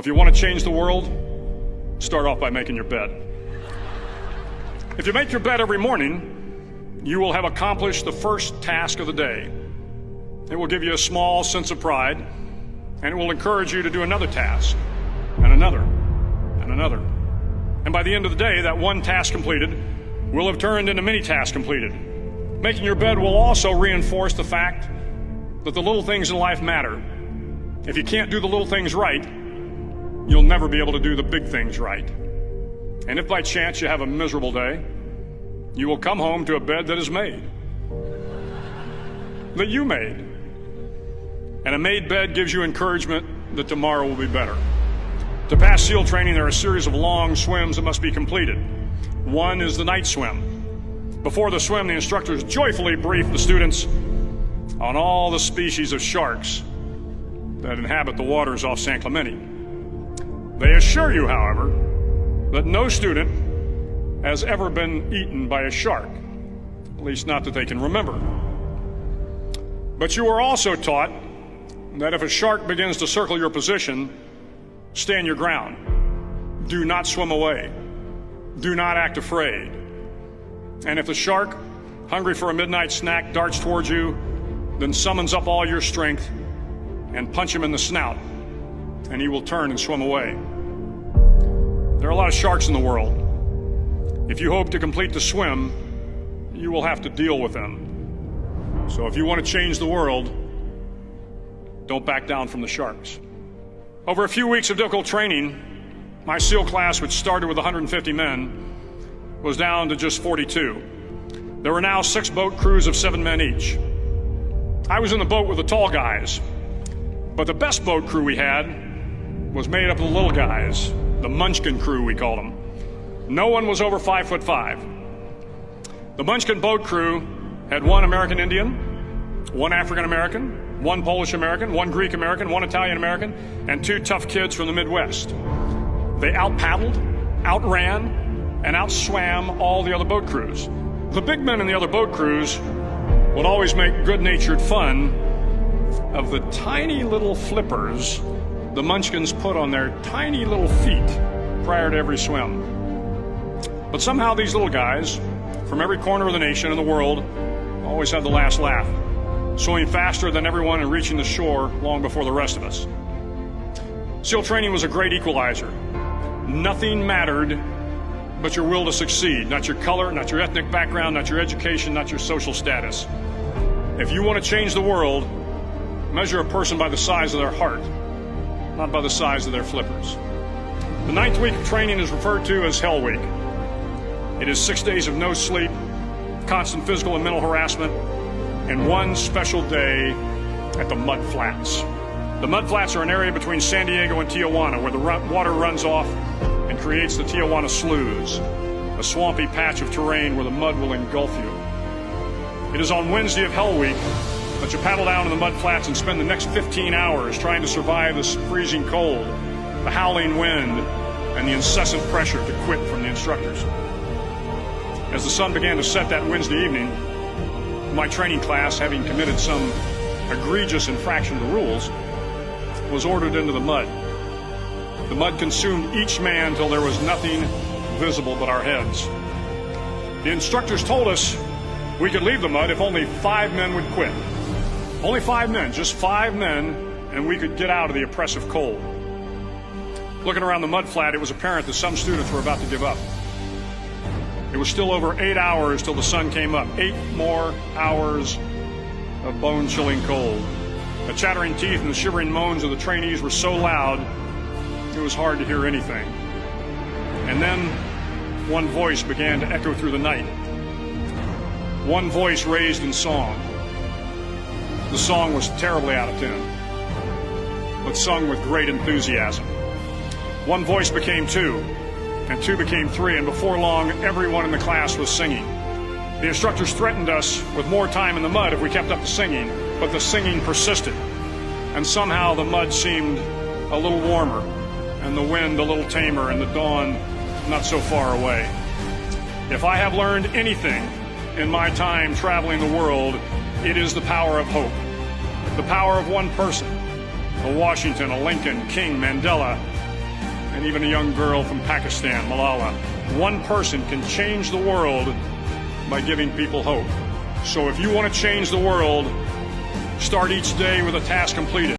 If you want to change the world, start off by making your bed. If you make your bed every morning, you will have accomplished the first task of the day. It will give you a small sense of pride, and it will encourage you to do another task, and another, and another. And by the end of the day, that one task completed will have turned into many tasks completed. Making your bed will also reinforce the fact that the little things in life matter. If you can't do the little things right, you'll never be able to do the big things right. And if by chance you have a miserable day, you will come home to a bed that is made, that you made. And a made bed gives you encouragement that tomorrow will be better. To pass SEAL training, there are a series of long swims that must be completed. One is the night swim. Before the swim, the instructors joyfully brief the students on all the species of sharks that inhabit the waters off San Clemente. They assure you, however, that no student has ever been eaten by a shark, at least not that they can remember. But you are also taught that if a shark begins to circle your position, stand your ground. Do not swim away. Do not act afraid. And if the shark, hungry for a midnight snack, darts towards you, then summons up all your strength and punch him in the snout, and he will turn and swim away. There are a lot of sharks in the world. If you hope to complete the swim, you will have to deal with them. So if you want to change the world, don't back down from the sharks. Over a few weeks of difficult training, my SEAL class, which started with 150 men, was down to just 42. There were now 6 boat crews of 7 men each. I was in the boat with the tall guys, but the best boat crew we had was made up of the little guys, the Munchkin crew, we called them. No one was over 5'5". The Munchkin boat crew had 1 American Indian, 1 African American, 1 Polish American, 1 Greek American, 1 Italian American, and 2 tough kids from the Midwest. They out-paddled, outran, and outswam all the other boat crews. The big men in the other boat crews would always make good-natured fun of the tiny little flippers the Munchkins put on their tiny little feet prior to every swim. But somehow these little guys from every corner of the nation and the world always had the last laugh, swimming faster than everyone and reaching the shore long before the rest of us. SEAL training was a great equalizer. Nothing mattered but your will to succeed, not your color, not your ethnic background, not your education, not your social status. If you want to change the world, measure a person by the size of their heart, not by the size of their flippers. The 9th week of training is referred to as Hell Week. It is 6 days of no sleep, constant physical and mental harassment, and 1 special day at the Mud Flats. The Mud Flats are an area between San Diego and Tijuana where the water runs off and creates the Tijuana Sloughs, a swampy patch of terrain where the mud will engulf you. It is on Wednesday of Hell Week that you paddle down to the Mud Flats and spend the next 15 hours trying to survive the freezing cold, the howling wind, and the incessant pressure to quit from the instructors. As the sun began to set that Wednesday evening, my training class, having committed some egregious infraction of the rules, was ordered into the mud. The mud consumed each man till there was nothing visible but our heads. The instructors told us we could leave the mud if only 5 men would quit. Only 5 men, just 5 men, and we could get out of the oppressive cold. Looking around the mud flat, it was apparent that some students were about to give up. It was still over 8 hours till the sun came up. 8 more hours of bone-chilling cold. The chattering teeth and the shivering moans of the trainees were so loud, it was hard to hear anything. And then one voice began to echo through the night. One voice raised in song. The song was terribly out of tune, but sung with great enthusiasm. One voice became 2, and 2 became 3, and before long, everyone in the class was singing. The instructors threatened us with more time in the mud if we kept up the singing, but the singing persisted, and somehow the mud seemed a little warmer, and the wind a little tamer, and the dawn not so far away. If I have learned anything in my time traveling the world, it is the power of hope. The power of one person, a Washington, a Lincoln, King, Mandela, and even a young girl from Pakistan, Malala. One person can change the world by giving people hope. So if you want to change the world, start each day with a task completed.